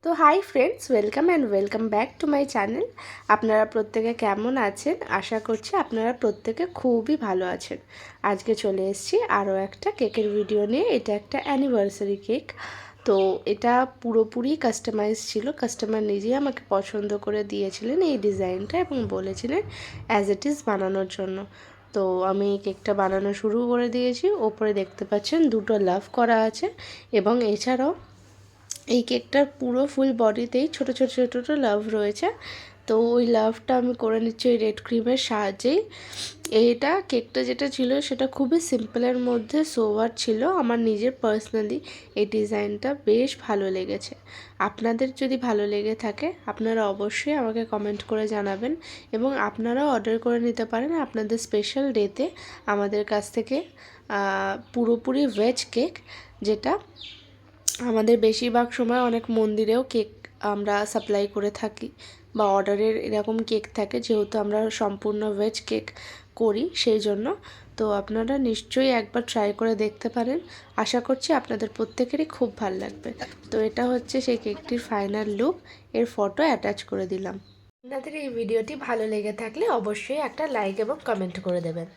তো hi friends, welcome back to my channel. আপনারা প্রত্যেকে কেমন আছেন? আশা করছি আপনারা প্রত্যেকে খুবই ভালো আছেন। আজকে চলে এসেছি আরও একটা কেকের ভিডিও নিয়ে। এটা একটা অ্যানিভার্সারি কেক। তো এটা পুরোপুরি কাস্টমাইজ ছিল। কাস্টমার নিজেই আমাকে পছন্দ করে দিয়েছিলেন এই ডিজাইনটা এবং বলেছিলেন অ্যাজ ইট ইজ বানানোর জন্য। তো আমি কেকটা বানানো শুরু করে দিয়েছি। ওপরে দেখতে পাচ্ছেন দুটো লাভ করা আছে এবং এছাড়াও এই কেকটার পুরো ফুল বডিতেই ছোট ছোট ছোট ছোট লাভ রয়েছে। তো ওই লাভটা আমি করে নিচ্ছি ওই রেড ক্রিমের সাহায্যেই। এইটা কেকটা যেটা ছিল সেটা খুবই সিম্পলের মধ্যে সোবার ছিল। আমার নিজের পার্সোনালি এই ডিজাইনটা বেশ ভালো লেগেছে। আপনাদের যদি ভালো লেগে থাকে আপনারা অবশ্যই আমাকে কমেন্ট করে জানাবেন এবং আপনারাও অর্ডার করে নিতে পারেন আপনাদের স্পেশাল ডেতে আমাদের কাছ থেকে পুরোপুরি ভেজ কেক, যেটা আমাদের বেশিরভাগ সময় অনেক মন্দিরেও কেক আমরা সাপ্লাই করে থাকি বা অর্ডারের এরকম কেক থাকে, যেহেতু আমরা সম্পূর্ণ ভেজ কেক করি সেই জন্য। তো আপনারা নিশ্চয়ই একবার ট্রাই করে দেখতে পারেন। আশা করছি আপনাদের প্রত্যেকেরই খুব ভালো লাগবে। তো এটা হচ্ছে সেই কেকটির ফাইনাল লুক। এর ফটো অ্যাটাচ করে দিলাম। আপনাদের এই ভিডিওটি ভালো লেগে থাকলে অবশ্যই একটা লাইক এবং কমেন্ট করে দেবেন।